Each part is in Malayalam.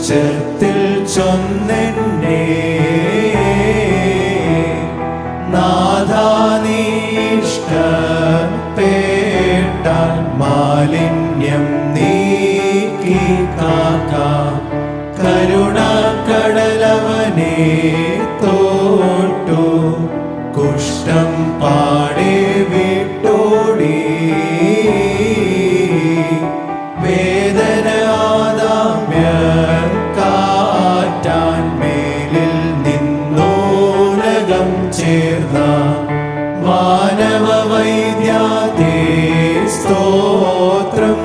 ഉച്ചത്തിൽ ചൊന്നെന്നെ നാഥാനിഷ്ടപ്പെട്ടാൽ മാലിന്യം നീക്കി കാക്കാം. കരുണക്കടലവനെ തോട്ടു കുഷ്ഠം പാടെ വിട്ടോടി. വേദന കാറ്റാൻ മേലിൽ നിന്നോലകം ചേർന്ന മാനവ വൈദ്യാതേ സ്തോത്രം.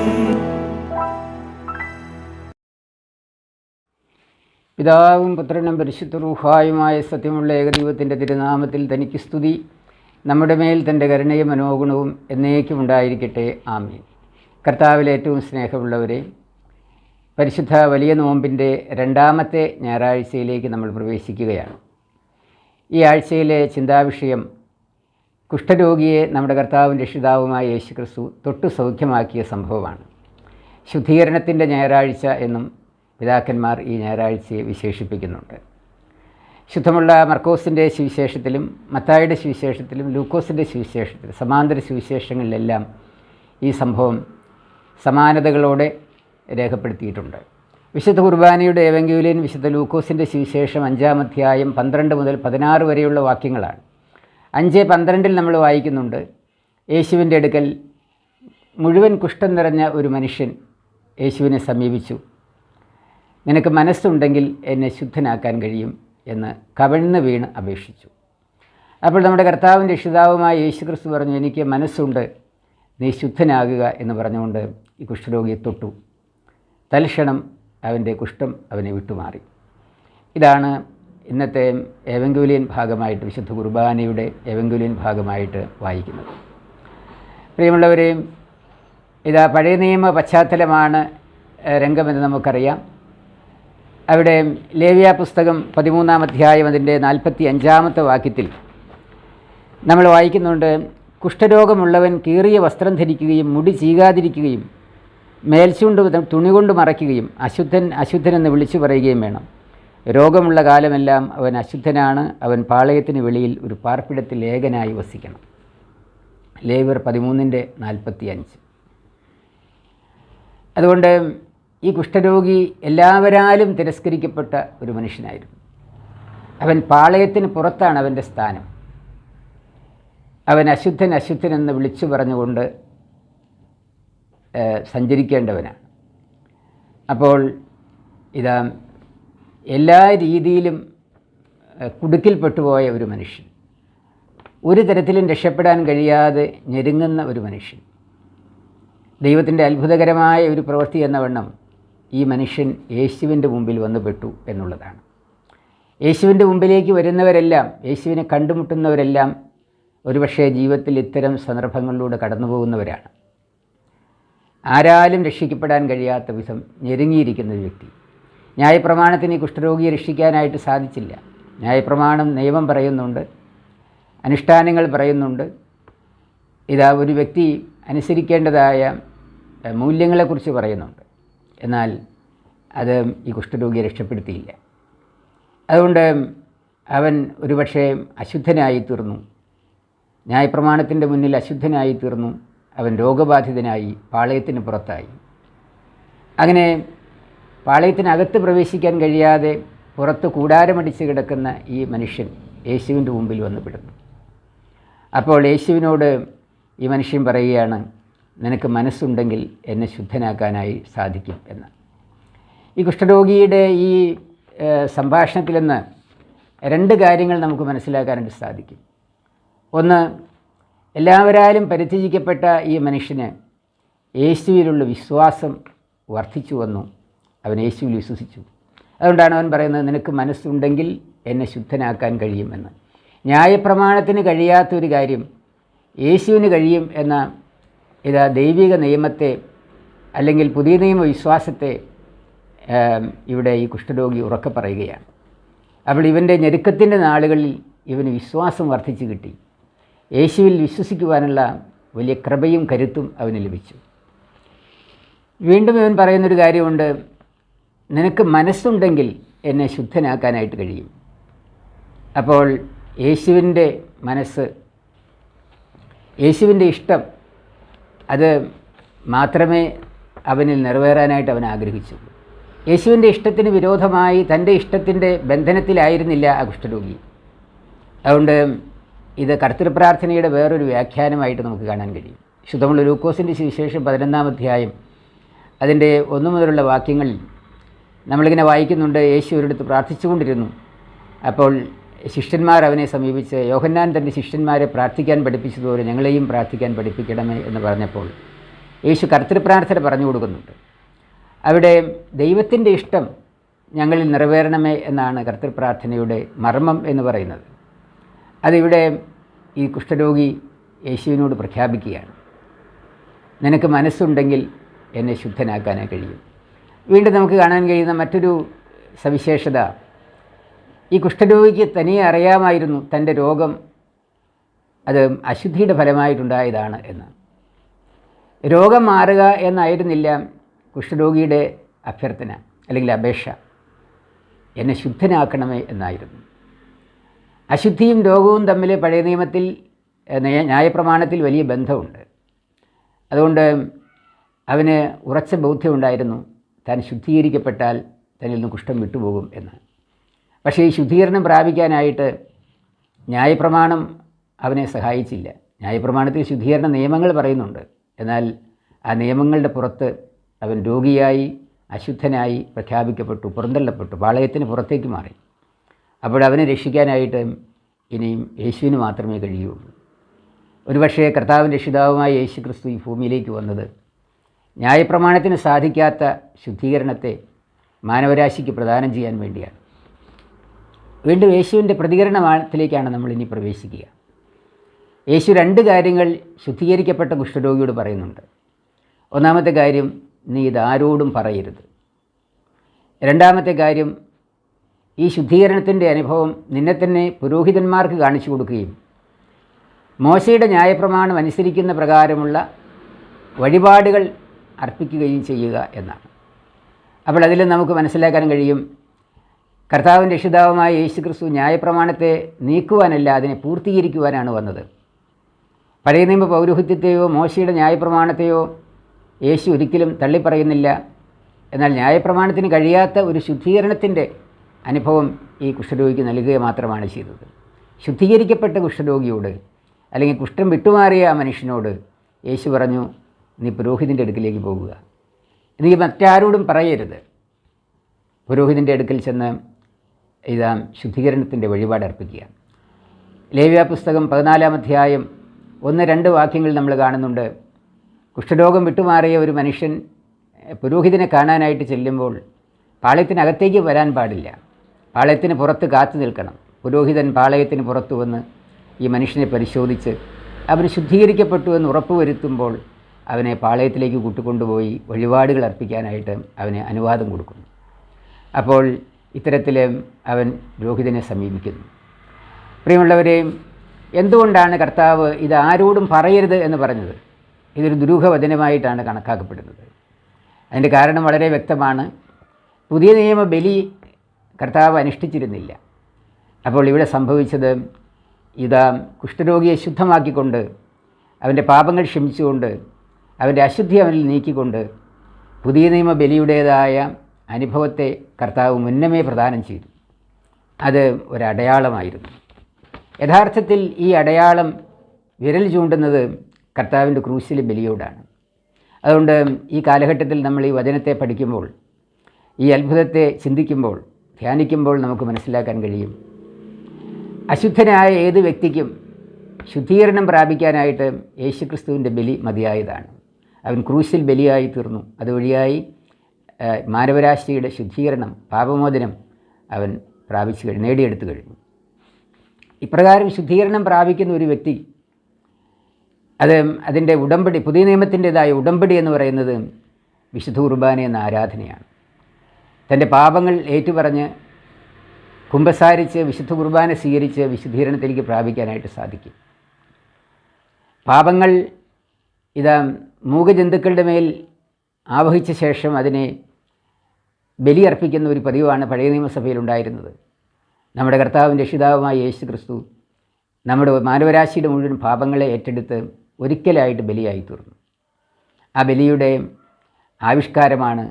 പിതാവും പുത്രനും പരിശുദ്ധ റൂഹായുമായ സത്യമുള്ള ഏകദൈവത്തിൻ്റെ തിരുനാമത്തിൽ തനിക്ക് സ്തുതി. നമ്മുടെ മേൽ തൻ്റെ കരുണയും മനോഗുണവും എന്നേക്കും ഉണ്ടായിരിക്കട്ടെ. ആമീൻ. കർത്താവിൽ ഏറ്റവും സ്നേഹമുള്ളവരെ, പരിശുദ്ധ വലിയ നോമ്പിൻ്റെ രണ്ടാമത്തെ ഞായറാഴ്ചയിലേക്ക് നമ്മൾ പ്രവേശിക്കുകയാണ്. ഈ ആഴ്ചയിലെ ചിന്താവിഷയം കുഷ്ഠരോഗിയെ നമ്മുടെ കർത്താവും രക്ഷിതാവുമായ യേശുക്രിസ്തു തൊട്ടു സൗഖ്യമാക്കിയ സംഭവമാണ്. ശുദ്ധീകരണത്തിൻ്റെ ഞായറാഴ്ച എന്നും പിതാക്കന്മാർ ഈ ഞായറാഴ്ചയെ വിശേഷിപ്പിക്കുന്നുണ്ട്. ശുദ്ധമുള്ള മർക്കോസിൻ്റെ സുവിശേഷത്തിലും മത്തായിയുടെ സുവിശേഷത്തിലും ലൂക്കോസിൻ്റെ സുവിശേഷത്തിലും സമാന്തര സുവിശേഷങ്ങളിലെല്ലാം ഈ സംഭവം സമാനതകളോടെ രേഖപ്പെടുത്തിയിട്ടുണ്ട്. വിശുദ്ധ കുർബാനയുടെ ഏവങ്കേലിയൻ വിശുദ്ധ ലൂക്കോസിൻ്റെ സുവിശേഷം 5-ാം അധ്യായം 12 മുതൽ 16 വരെയുള്ള വാക്യങ്ങളാണ്. 5:12 നമ്മൾ വായിക്കുന്നുണ്ട്, യേശുവിൻ്റെ അടുക്കൽ മുഴുവൻ കുഷ്ഠം നിറഞ്ഞ ഒരു മനുഷ്യൻ യേശുവിനെ സമീപിച്ചു. നിനക്ക് മനസ്സുണ്ടെങ്കിൽ എന്നെ ശുദ്ധനാക്കാൻ കഴിയും എന്ന് കവിഴ്ന്ന് വീണ് അപേക്ഷിച്ചു. അപ്പോൾ നമ്മുടെ കർത്താവും രക്ഷിതാവുമായ യേശുക്രിസ്തു പറഞ്ഞു, എനിക്ക് മനസ്സുണ്ട്, നീ ശുദ്ധനാകുക എന്ന് പറഞ്ഞുകൊണ്ട് ഈ കുഷ്ഠരോഗിയെ തൊട്ടു. തൽക്ഷണം അവൻ്റെ കുഷ്ഠം അവനെ വിട്ടുമാറി. ഇതാണ് ഇന്നത്തെ ഏവങ്കേലിയൻ ഭാഗമായിട്ട്, വിശുദ്ധ കുർബാനയുടെ ഏവങ്കേലിയൻ ഭാഗമായിട്ട് വായിക്കുന്നത്. പ്രിയമുള്ളവരെ, ഇതാ പഴയ നിയമ പശ്ചാത്തലമാണ് രംഗമെന്ന് നമുക്കറിയാം. അവിടെ ലേവ്യ പുസ്തകം 13-ാം അധ്യായം അതിൻ്റെ 45-ാമത്തെ വാക്യത്തിൽ നമ്മൾ വായിക്കുന്നുണ്ട്, കുഷ്ഠരോഗമുള്ളവൻ കീറിയ വസ്ത്രം ധരിക്കുകയും മുടി ചീകാതിരിക്കുകയും മേൽച്ചുണ്ട് തുണി കൊണ്ട് മറയ്ക്കുകയും അശുദ്ധൻ അശുദ്ധനെന്ന് വിളിച്ചു പറയുകയും വേണം. രോഗമുള്ള കാലമെല്ലാം അവൻ അശുദ്ധനാണ്. അവൻ പാളയത്തിന് വെളിയിൽ ഒരു പാർപ്പിടത്തിൽ ഏകനായി വസിക്കണം. ലേവ്യർ 13:45. അതുകൊണ്ട് ഈ കുഷ്ഠരോഗി എല്ലാവരാലും തിരസ്കരിക്കപ്പെട്ട ഒരു മനുഷ്യനായിരുന്നു. അവൻ പാളയത്തിന് പുറത്താണ് അവൻ്റെ സ്ഥാനം. അവൻ അശുദ്ധൻ അശുദ്ധനെന്ന് വിളിച്ചു പറഞ്ഞുകൊണ്ട് സഞ്ചരിക്കേണ്ടവനാണ്. അപ്പോൾ ഇതാ എല്ലാ രീതിയിലും കുടുക്കിൽപ്പെട്ടുപോയ ഒരു മനുഷ്യൻ, ഒരു തരത്തിലും രക്ഷപ്പെടാൻ കഴിയാതെ ഞെരുങ്ങുന്ന ഒരു മനുഷ്യൻ. ദൈവത്തിൻ്റെ അത്ഭുതകരമായ ഒരു പ്രവൃത്തി എന്ന വണ്ണം ഈ മനുഷ്യൻ യേശുവിൻ്റെ മുമ്പിൽ വന്നു പെട്ടു എന്നുള്ളതാണ്. യേശുവിൻ്റെ മുമ്പിലേക്ക് വരുന്നവരെല്ലാം, യേശുവിനെ കണ്ടുമുട്ടുന്നവരെല്ലാം ഒരുപക്ഷേ ജീവിതത്തിൽ ഇത്തരം സന്ദർഭങ്ങളിലൂടെ കടന്നു പോകുന്നവരാണ്. ആരാലും രക്ഷിക്കപ്പെടാൻ കഴിയാത്ത വിധം ഞെരുങ്ങിയിരിക്കുന്ന ഒരു വ്യക്തി. ന്യായപ്രമാണത്തിന് ഈ കുഷ്ഠരോഗിയെ രക്ഷിക്കാനായിട്ട് സാധിച്ചില്ല. ന്യായപ്രമാണം നിയമം പറയുന്നുണ്ട്, അനുഷ്ഠാനങ്ങൾ പറയുന്നുണ്ട്. ഇതാ ഒരു വ്യക്തി അനുസരിക്കേണ്ടതായ മൂല്യങ്ങളെക്കുറിച്ച് പറയുന്നുണ്ട്. എന്നാൽ അത് ഈ കുഷ്ഠരോഗിയെ രക്ഷപ്പെടുത്തിയില്ല. അതുകൊണ്ട് അവൻ ഒരുപക്ഷെ അശുദ്ധനായി തീർന്നു. ന്യായപ്രമാണത്തിൻ്റെ മുന്നിൽ അശുദ്ധനായി തീർന്നു. അവൻ രോഗബാധിതനായി പാളയത്തിന് പുറത്തായി. അങ്ങനെ പാളയത്തിനകത്ത് പ്രവേശിക്കാൻ കഴിയാതെ പുറത്ത് കൂടാരമടിച്ച് കിടക്കുന്ന ഈ മനുഷ്യൻ യേശുവിൻ്റെ മുമ്പിൽ വന്ന് പെടുന്നു. അപ്പോൾ യേശുവിനോട് ഈ മനുഷ്യൻ പറയുകയാണ്, നിനക്ക് മനസ്സുണ്ടെങ്കിൽ എന്നെ ശുദ്ധനാക്കാനായി സാധിക്കും എന്ന്. ഈ കുഷ്ഠരോഗിയുടെ ഈ സംഭാഷണത്തിൽ നിന്ന് 2 കാര്യങ്ങൾ നമുക്ക് മനസ്സിലാക്കാനായിട്ട് സാധിക്കും. ഒന്ന്, എല്ലാവരാലും പരിത്യജിക്കപ്പെട്ട ഈ മനുഷ്യന് യേശുവിലുള്ള വിശ്വാസം വർദ്ധിച്ചു വന്നു. അവൻ യേശുവിൽ വിശ്വസിച്ചു. അതുകൊണ്ടാണ് അവൻ പറയുന്നത്, നിനക്ക് മനസ്സുണ്ടെങ്കിൽ എന്നെ ശുദ്ധനാക്കാൻ കഴിയുമെന്ന്. ന്യായപ്രമാണത്തിന് കഴിയാത്തൊരു കാര്യം യേശുവിന് കഴിയും എന്ന ഇതാ ദൈവിക നിയമത്തെ അല്ലെങ്കിൽ പുതിയ നിയമ വിശ്വാസത്തെ ഇവിടെ ഈ കുഷ്ഠരോഗി ഉറക്കെ പറയുകയാണ്. അപ്പോൾ ഇവൻ്റെ ഞെരുക്കത്തിൻ്റെ നാളുകളിൽ ഇവന് വിശ്വാസം വർദ്ധിച്ചു കിട്ടി. യേശുവിൽ വിശ്വസിക്കുവാനുള്ള വലിയ കൃപയും കരുത്തും അവന് ലഭിച്ചു. വീണ്ടും ഇവൻ പറയുന്നൊരു കാര്യമുണ്ട്, നിനക്ക് മനസ്സുണ്ടെങ്കിൽ എന്നെ ശുദ്ധനാക്കാനായിട്ട് കഴിയും. അപ്പോൾ യേശുവിൻ്റെ മനസ്സ്, യേശുവിൻ്റെ ഇഷ്ടം, അത് മാത്രമേ അവനിൽ നിറവേറാനായിട്ട് അവൻ ആഗ്രഹിച്ചു. യേശുവിൻ്റെ ഇഷ്ടത്തിന് വിരോധമായി തൻ്റെ ഇഷ്ടത്തിൻ്റെ ബന്ധനത്തിലായിരുന്നില്ല ആ കുഷ്ഠരോഗി. അതുകൊണ്ട് ഇത് കർത്തൃപ്രാർത്ഥനയുടെ വേറൊരു വ്യാഖ്യാനമായിട്ട് നമുക്ക് കാണാൻ കഴിയും. ശുദ്ധമുള്ള ലൂക്കോസിൻ്റെ സുവിശേഷം 11-ാം അധ്യായം അതിൻ്റെ 1 മുതലുള്ള വാക്യങ്ങളിൽ നമ്മളിങ്ങനെ വായിക്കുന്നുണ്ട്. യേശു ഒരിടത്ത് പ്രാർത്ഥിച്ചുകൊണ്ടിരുന്നു. അപ്പോൾ ശിഷ്യന്മാർ അവനെ സമീപിച്ച്, യോഹന്നാൻ തൻ്റെ ശിഷ്യന്മാരെ പ്രാർത്ഥിക്കാൻ പഠിപ്പിച്ചതുപോലെ ഞങ്ങളെയും പ്രാർത്ഥിക്കാൻ പഠിപ്പിക്കണമേ എന്ന് പറഞ്ഞപ്പോൾ യേശു കർത്തൃപ്രാർത്ഥന പറഞ്ഞു കൊടുക്കുന്നുണ്ട്. അവിടെ ദൈവത്തിൻ്റെ ഇഷ്ടം ഞങ്ങളിൽ നിറവേറണമേ എന്നാണ് കർത്തൃപ്രാർത്ഥനയുടെ മർമ്മം എന്ന് പറയുന്നത്. അതിവിടെ ഈ കുഷ്ഠരോഗി യേശുവിനോട് പ്രഖ്യാപിക്കുകയാണ്, നിനക്ക് മനസ്സുണ്ടെങ്കിൽ എന്നെ ശുദ്ധനാക്കാനായി കഴിയും. വീണ്ടും നമുക്ക് കാണാൻ കഴിയുന്ന മറ്റൊരു സവിശേഷത, ഈ കുഷ്ഠരോഗിക്ക് തനിയെ അറിയാമായിരുന്നു തൻ്റെ രോഗം അത് അശുദ്ധിയുടെ ഫലമായിട്ടുണ്ടായതാണ് എന്ന്. രോഗം മാറുക എന്നായിരുന്നില്ല കുഷ്ഠരോഗിയുടെ അഭ്യർത്ഥന അല്ലെങ്കിൽ അപേക്ഷ, എന്നെ ശുദ്ധനാക്കണമേ എന്നായിരുന്നു. അശുദ്ധിയും രോഗവും തമ്മിൽ പഴയ നിയമത്തിൽ ന്യായപ്രമാണത്തിൽ വലിയ ബന്ധമുണ്ട്. അതുകൊണ്ട് അവന് ഉറച്ച ബോധ്യമുണ്ടായിരുന്നു താൻ ശുദ്ധീകരിക്കപ്പെട്ടാൽ തന്നിൽ നിന്ന് കുഷ്ഠം വിട്ടുപോകും എന്ന്. പക്ഷേ ഈ ശുദ്ധീകരണം പ്രാപിക്കാനായിട്ട് ന്യായപ്രമാണം അവനെ സഹായിച്ചില്ല. ന്യായപ്രമാണത്തിൽ ശുദ്ധീകരണ നിയമങ്ങൾ പറയുന്നുണ്ട്. എന്നാൽ ആ നിയമങ്ങളുടെ പുറത്ത് അവൻ രോഗിയായി അശുദ്ധനായി പ്രഖ്യാപിക്കപ്പെട്ടു, പുറന്തള്ളപ്പെട്ടു, പാളയത്തിന് പുറത്തേക്ക് മാറി. അപ്പോൾ അവനെ രക്ഷിക്കാനായിട്ട് ഇനിയും യേശുവിന് മാത്രമേ കഴിയുള്ളൂ. ഒരുപക്ഷേ കർത്താവിൻ്റെ രക്ഷിതാവുമായ യേശു ക്രിസ്തു ഈ ഭൂമിയിലേക്ക് വന്നത് ന്യായപ്രമാണത്തിന് സാധിക്കാത്ത ശുദ്ധീകരണത്തെ മാനവരാശിക്ക് പ്രദാനം ചെയ്യാൻ വേണ്ടിയാണ്. വീണ്ടും യേശുവിൻ്റെ പ്രതികരണത്തിലേക്കാണ് നമ്മൾ ഇനി പ്രവേശിക്കുക. യേശു 2 കാര്യങ്ങൾ ശുദ്ധീകരിക്കപ്പെട്ട കുഷ്ഠരോഗിയോട് പറയുന്നുണ്ട്. ഒന്നാമത്തെ കാര്യം, നീ ഇതാരോടും പറയരുത്. രണ്ടാമത്തെ കാര്യം, ഈ ശുദ്ധീകരണത്തിൻ്റെ അനുഭവം നിന്നെ തന്നെ പുരോഹിതന്മാർക്ക് കാണിച്ചു കൊടുക്കുകയും മോശയുടെ ന്യായപ്രമാണം അനുസരിക്കുന്ന പ്രകാരമുള്ള വഴിപാടുകൾ അർപ്പിക്കുകയും ചെയ്യുക എന്നാണ്. അപ്പോൾ അതിൽ നമുക്ക് മനസ്സിലാക്കാൻ കഴിയും, കർത്താവിൻ്റെ രക്ഷിതാവുമായ യേശു ക്രിസ്തു ന്യായപ്രമാണത്തെ നീക്കുവാനല്ല, അതിനെ പൂർത്തീകരിക്കുവാനാണ് വന്നത്. പഴയ നിയമ പൗരോഹിത്യത്തെയോ മോശയുടെ ന്യായപ്രമാണത്തെയോ യേശു ഒരിക്കലും തള്ളിപ്പറയുന്നില്ല. എന്നാൽ ന്യായപ്രമാണത്തിന് കഴിയാത്ത ഒരു ശുദ്ധീകരണത്തിൻ്റെ അനുഭവം ഈ കുഷ്ഠരോഗിക്ക് നൽകുക മാത്രമാണ് ചെയ്തത്. ശുദ്ധീകരിക്കപ്പെട്ട കുഷ്ഠരോഗിയോട് അല്ലെങ്കിൽ കുഷ്ഠം വിട്ടുമാറിയ ആ മനുഷ്യനോട് യേശു പറഞ്ഞു, നീ പുരോഹിതൻ്റെ അടുക്കിലേക്ക് പോകുക, നീ മറ്റാരോടും പറയരുത്. പുരോഹിതൻ്റെ അടുക്കൽ ചെന്ന് ഇതാ ശുദ്ധീകരണത്തിൻ്റെ വഴിപാട് അർപ്പിക്കുക. ലേവ്യ പുസ്തകം 14-ാം അധ്യായം 1-2 വാക്യങ്ങൾ നമ്മൾ കാണുന്നുണ്ട്. കുഷ്ഠരോഗം വിട്ടുമാറിയ ഒരു മനുഷ്യൻ പുരോഹിതനെ കാണാനായിട്ട് ചെല്ലുമ്പോൾ പാളയത്തിനകത്തേക്ക് വരാൻ പാടില്ല, പാളയത്തിന് പുറത്ത് കാത്തു നിൽക്കണം. പുരോഹിതൻ പാളയത്തിന് പുറത്തു വന്ന് ഈ മനുഷ്യനെ പരിശോധിച്ച് അവന് ശുദ്ധീകരിക്കപ്പെട്ടു എന്ന് ഉറപ്പുവരുത്തുമ്പോൾ അവനെ പാളയത്തിലേക്ക് കൂട്ടിക്കൊണ്ടുപോയി വഴിപാടുകൾ അർപ്പിക്കാനായിട്ട് അവന് അനുവാദം കൊടുക്കുന്നു. അപ്പോൾ ഇത്തരത്തിൽ അവൻ പുരോഹിതനെ സമീപിക്കുന്നു. പ്രിയമുള്ളവരെ, എന്തുകൊണ്ടാണ് കർത്താവ് ഇത് ആരോടും പറയരുത് എന്ന് പറഞ്ഞത്? ഇതൊരു ദുരൂഹവചനമായിട്ടാണ് കണക്കാക്കപ്പെടുന്നത്. അതിൻ്റെ കാരണം വളരെ വ്യക്തമാണ്. പുതിയ നിയമ ബലി കർത്താവ് അനുഷ്ഠിച്ചിരുന്നില്ല. അപ്പോൾ ഇവിടെ സംഭവിച്ചത്, ഇതാ കുഷ്ഠരോഗിയെ ശുദ്ധമാക്കിക്കൊണ്ട് അവൻ്റെ പാപങ്ങൾ ക്ഷമിച്ചുകൊണ്ട് അവൻ്റെ അശുദ്ധി അവനിൽ നീക്കിക്കൊണ്ട് പുതിയ നിയമ ബലിയുടേതായ അനുഭവത്തെ കർത്താവ് മുന്നമേ പ്രദാനം ചെയ്തു. അത് ഒരടയാളമായിരുന്നു. യഥാർത്ഥത്തിൽ ഈ അടയാളം വിരൽ ചൂണ്ടുന്നത് കർത്താവിൻ്റെ ക്രൂശിലെ ബലിയോടാണ്. അതുകൊണ്ട് ഈ കാലഘട്ടത്തിൽ നമ്മൾ ഈ വചനത്തെ പഠിക്കുമ്പോൾ, ഈ അത്ഭുതത്തെ ചിന്തിക്കുമ്പോൾ, ധ്യാനിക്കുമ്പോൾ നമുക്ക് മനസ്സിലാക്കാൻ കഴിയും, അശുദ്ധനായ ഏത് വ്യക്തിക്കും ശുദ്ധീകരണം പ്രാപിക്കാനായിട്ട് യേശുക്രിസ്തുവിൻ്റെ ബലി മതിയായതാണ്. അവൻ ക്രൂശിൽ ബലിയായി തീർന്നു. അതുവഴിയായി മാനവരാശിയുടെ ശുദ്ധീകരണം, പാപമോചനം അവൻ നേടിയെടുത്തു കഴിഞ്ഞു. ഇപ്രകാരം ശുദ്ധീകരണം പ്രാപിക്കുന്ന ഒരു വ്യക്തി, അതിൻ്റെ ഉടമ്പടി, പുതിയ നിയമത്തിൻ്റെതായ ഉടമ്പടി എന്ന് പറയുന്നത് വിശുദ്ധ കുർബാന എന്ന ആരാധനയാണ്. തൻ്റെ പാപങ്ങൾ ഏറ്റുപറഞ്ഞ് കുമ്പസാരിച്ച് വിശുദ്ധ കുർബാന സ്വീകരിച്ച് വിശുദ്ധീകരണത്തിലേക്ക് പ്രാപിക്കാനായിട്ട് സാധിക്കും. പാപങ്ങൾ മൂകജന്തുക്കളുടെ മേൽ ആവഹിച്ച ശേഷം അതിനെ ബലി അർപ്പിക്കുന്ന ഒരു പതിവാണ് പഴയ നിയമസഭയിൽ ഉണ്ടായിരുന്നത്. നമ്മുടെ കർത്താവിൻ്റെ രക്ഷിതാവുമായ യേശു ക്രിസ്തു നമ്മുടെ മാനവരാശിയുടെ മുഴുവൻ പാപങ്ങളെ ഏറ്റെടുത്ത് ഒരിക്കലായിട്ട് ബലിയായി തീർന്നു. ആ ബലിയുടെ ആവിഷ്കാരമാണ്,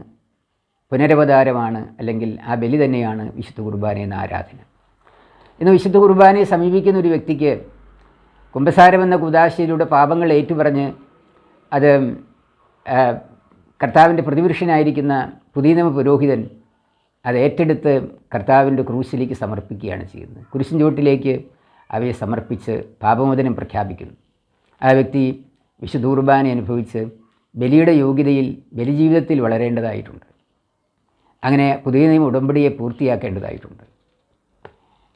പുനരവതാരമാണ്, അല്ലെങ്കിൽ ആ ബലി തന്നെയാണ് വിശുദ്ധ കുർബാന എന്ന ആരാധന. ഇന്ന് വിശുദ്ധ കുർബാനയെ സമീപിക്കുന്ന ഒരു വ്യക്തിക്ക് കുമ്പസാരമെന്ന കുദാശയിലൂടെ പാപങ്ങൾ ഏറ്റുപറഞ്ഞ് അത് കർത്താവിൻ്റെ പ്രതിപുരുഷനായിരിക്കുന്ന പുതിയ നിയമ പുരോഹിതൻ അത് ഏറ്റെടുത്ത് കർത്താവിൻ്റെ ക്രൂശിലേക്ക് സമർപ്പിക്കുകയാണ് ചെയ്യുന്നത്. കുരിശിൻ ചുവട്ടിലേക്ക് അവയെ സമർപ്പിച്ച് പാപമോചനം പ്രഖ്യാപിക്കുന്നു. ആ വ്യക്തി വിശുദ്ധ കുർബാന അനുഭവിച്ച് ബലിയുടെ യോഗ്യതയിൽ ബലിജീവിതത്തിൽ വളരേണ്ടതായിട്ടുണ്ട്. അങ്ങനെ പുതിയ നിയമ ഉടമ്പടിയെ പൂർത്തിയാക്കേണ്ടതായിട്ടുണ്ട്.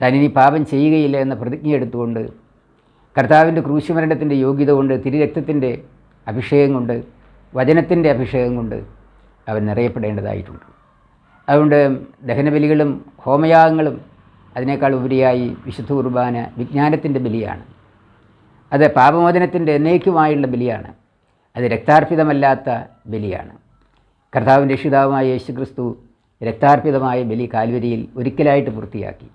താനിനി പാപം ചെയ്യുകയില്ല എന്ന പ്രതിജ്ഞ എടുത്തുകൊണ്ട് കർത്താവിൻ്റെ ക്രൂശുമരണത്തിൻ്റെ യോഗ്യത കൊണ്ട്, തിരുരക്തത്തിൻ്റെ അഭിഷേകം കൊണ്ട്, വചനത്തിൻ്റെ അഭിഷേകം കൊണ്ട് അവൻ നിറയപ്പെടേണ്ടതായിട്ടുണ്ട്. അതുകൊണ്ട് ദഹനബലികളും ഹോമയാഗങ്ങളും അതിനേക്കാൾ ഉപരിയായി വിശുദ്ധ കുർബാന വിജ്ഞാനത്തിൻ്റെ ബലിയാണ്. അത് പാപമോചനത്തിൻ്റെ എന്നേക്കുമായുള്ള ബലിയാണ്. അത് രക്താർപ്പിതമല്ലാത്ത ബലിയാണ്. കർത്താവിൻ്റെ രക്ഷിതാവുമായ യേശു ക്രിസ്തു രക്താർപ്പിതമായ ബലി കാൽവരിയിൽ ഒരിക്കലായിട്ട് പൂർത്തിയാക്കി.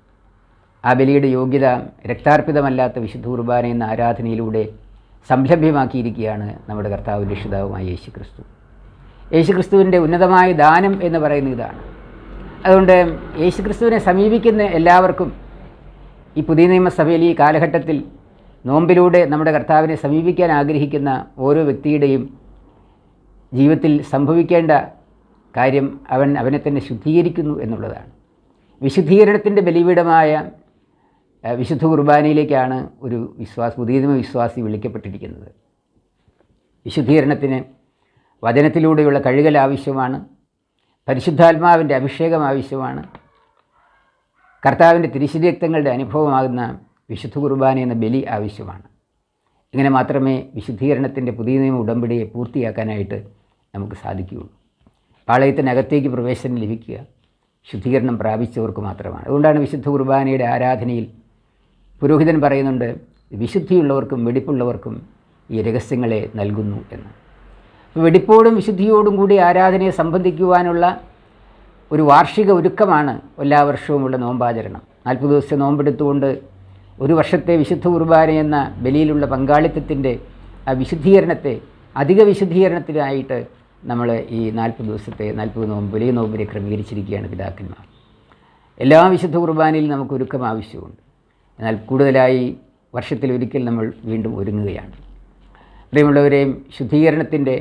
ആ ബലിയുടെ യോഗ്യത രക്താർപ്പിതമല്ലാത്ത വിശുദ്ധ കുർബാന എന്ന ആരാധനയിലൂടെ സംലഭ്യമാക്കിയിരിക്കുകയാണ് നമ്മുടെ കർത്താവിൻ്റെ രക്ഷിതാവുമായ യേശു ക്രിസ്തു. യേശു ക്രിസ്തുവിൻ്റെ ഉന്നതമായ ദാനം എന്ന് പറയുന്ന ഇതാണ്. അതുകൊണ്ട് യേശു ക്രിസ്തുവിനെ സമീപിക്കുന്ന എല്ലാവർക്കും ഈ പുതിയ നിയമസഭയിൽ ഈ കാലഘട്ടത്തിൽ നോമ്പിലൂടെ നമ്മുടെ കർത്താവിനെ സമീപിക്കാൻ ആഗ്രഹിക്കുന്ന ഓരോ വ്യക്തിയുടെയും ജീവിതത്തിൽ സംഭവിക്കേണ്ട കാര്യം അവനെ തന്നെ ശുദ്ധീകരിക്കുന്നു എന്നുള്ളതാണ്. വിശുദ്ധീകരണത്തിൻ്റെ ബലിപീഠമായ വിശുദ്ധ കുർബാനയിലേക്കാണ് ഒരു പുതിയ നിയമ വിശ്വാസി വിളിക്കപ്പെട്ടിരിക്കുന്നത്. വിശുദ്ധീകരണത്തിന് വചനത്തിലൂടെയുള്ള കഴുകൽ ആവശ്യമാണ്. പരിശുദ്ധാത്മാവിൻ്റെ അഭിഷേകം ആവശ്യമാണ്. കർത്താവിൻ്റെ തിരുശരീരക്തങ്ങളുടെ അനുഭവമാകുന്ന വിശുദ്ധ കുർബാന എന്ന ബലി ആവശ്യമാണ്. ഇങ്ങനെ മാത്രമേ വിശുദ്ധീകരണത്തിൻ്റെ പുതിയ നിയമ ഉടമ്പടിയെ പൂർത്തിയാക്കാനായിട്ട് നമുക്ക് സാധിക്കുകയുള്ളൂ. പാളയത്തിനകത്തേക്ക് പ്രവേശനം ലഭിക്കുക ശുദ്ധീകരണം പ്രാപിച്ചവർക്ക് മാത്രമാണ്. അതുകൊണ്ടാണ് വിശുദ്ധ കുർബാനയുടെ ആരാധനയിൽ പുരോഹിതൻ പറയുന്നുണ്ട്, വിശുദ്ധിയുള്ളവർക്കും വെടിപ്പുള്ളവർക്കും ഈ രഹസ്യങ്ങളെ നൽകുന്നു എന്ന്. വെടിപ്പോടും വിശുദ്ധിയോടും കൂടി ആരാധനയെ സംബന്ധിക്കുവാനുള്ള ഒരു വാർഷിക ഒരുക്കമാണ് എല്ലാ വർഷവുമുള്ള നോമ്പാചരണം. 40 ദിവസത്തെ നോമ്പെടുത്തുകൊണ്ട് ഒരു വർഷത്തെ വിശുദ്ധ കുർബാന എന്ന ബലിയിലുള്ള പങ്കാളിത്തത്തിൻ്റെ ആ വിശുദ്ധീകരണത്തെ അധിക വിശുദ്ധീകരണത്തിനായിട്ട് നമ്മൾ ഈ 40 ദിവസത്തെ 40 നോമ്പ് വലിയ നോമ്പിനെ ക്രമീകരിച്ചിരിക്കുകയാണ് പിതാക്കന്മാർ. എല്ലാ വിശുദ്ധ കുർബാനയിലും നമുക്ക് ഒരുക്കം ആവശ്യമുണ്ട്. എന്നാൽ കൂടുതലായി വർഷത്തിലൊരിക്കൽ നമ്മൾ വീണ്ടും ഒരുങ്ങുകയാണ്. പ്രിയമുള്ളവരെയും ശുദ്ധീകരണത്തിൻ്റെ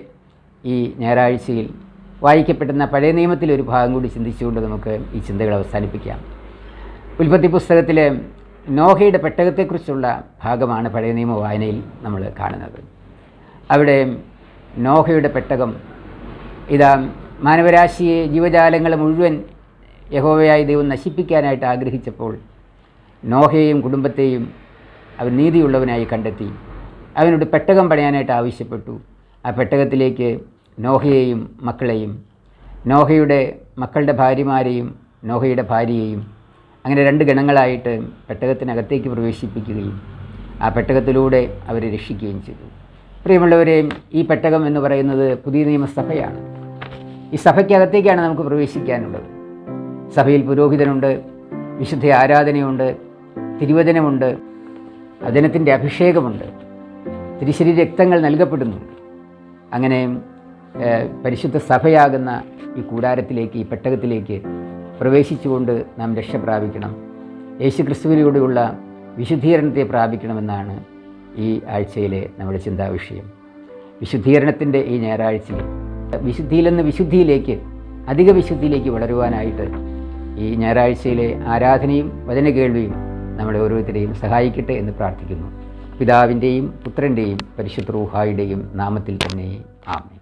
ഈ ഞായറാഴ്ചയിൽ വായിക്കപ്പെടുന്ന പഴയ നിയമത്തിലെ ഒരു ഭാഗം കൂടി ചിന്തിച്ചുകൊണ്ട് നമുക്ക് ഈ ചിന്തകൾ അവസാനിപ്പിക്കാം. ഉൽപ്പത്തി പുസ്തകത്തിലെ നോഹയുടെ പെട്ടകത്തെക്കുറിച്ചുള്ള ഭാഗമാണ് പഴയ നിയമ വായനയിൽ നമ്മൾ കാണുന്നത്. അവിടെ നോഹയുടെ പെട്ടകം ഇതാ മാനവരാശിയെ, ജീവജാലങ്ങളെ മുഴുവൻ യഹോവയായ ദൈവം നശിപ്പിക്കാനായിട്ട് ആഗ്രഹിച്ചപ്പോൾ നോഹയെയും കുടുംബത്തെയും അവൻ നീതിയുള്ളവനായി കണ്ടെത്തി. അവനോട് പെട്ടകം പണിയാനായിട്ട് ആവശ്യപ്പെട്ടു. ആ പെട്ടകത്തിലേക്ക് നോഹയെയും മക്കളെയും, നോഹയുടെ മക്കളുടെ ഭാര്യമാരെയും നോഹയുടെ ഭാര്യയെയും, അങ്ങനെ 2 ഗണങ്ങളായിട്ട് പെട്ടകത്തിനകത്തേക്ക് പ്രവേശിപ്പിക്കുകയും ആ പെട്ടകത്തിലൂടെ അവരെ രക്ഷിക്കുകയും ചെയ്തു. പ്രിയമുള്ളവരെയും ഈ പെട്ടകം എന്ന് പറയുന്നത് പുതിയ നിയമസഭയാണ്. ഈ സഭയ്ക്കകത്തേക്കാണ് നമുക്ക് പ്രവേശിക്കാനുള്ളത്. സഭയിൽ പുരോഹിതനുണ്ട്, വിശുദ്ധ ആരാധനയുണ്ട്, തിരുവചനമുണ്ട്, വചനത്തിൻ്റെ അഭിഷേകമുണ്ട്, തിരുശരീര രക്തങ്ങൾ നൽകപ്പെടുന്നുണ്ട്. അങ്ങനെ പരിശുദ്ധ സഭയാകുന്ന ഈ കൂടാരത്തിലേക്ക്, ഈ പെട്ടകത്തിലേക്ക് പ്രവേശിച്ചുകൊണ്ട് നാം രക്ഷ പ്രാപിക്കണം. യേശു ക്രിസ്തുവിലൂടെയുള്ള വിശുദ്ധീകരണത്തെ പ്രാപിക്കണമെന്നാണ് ഈ ആഴ്ചയിലെ നമ്മുടെ ചിന്താവിഷയം. വിശുദ്ധീകരണത്തിൻ്റെ ഈ ഞായറാഴ്ചയിൽ വിശുദ്ധിയിൽ നിന്ന് വിശുദ്ധിയിലേക്ക്, അധിക വിശുദ്ധിയിലേക്ക് വളരുവാനായിട്ട് ഈ ഞായറാഴ്ചയിലെ ആരാധനയും വചനകേൾവിയും നമ്മളെ ഓരോരുത്തരെയും സഹായിക്കട്ടെ എന്ന് പ്രാർത്ഥിക്കുന്നു. പിതാവിൻ്റെയും പുത്രൻ്റെയും പരിശുദ്ധ റൂഹായുടെയും നാമത്തിൽ തന്നെ ആമേൻ.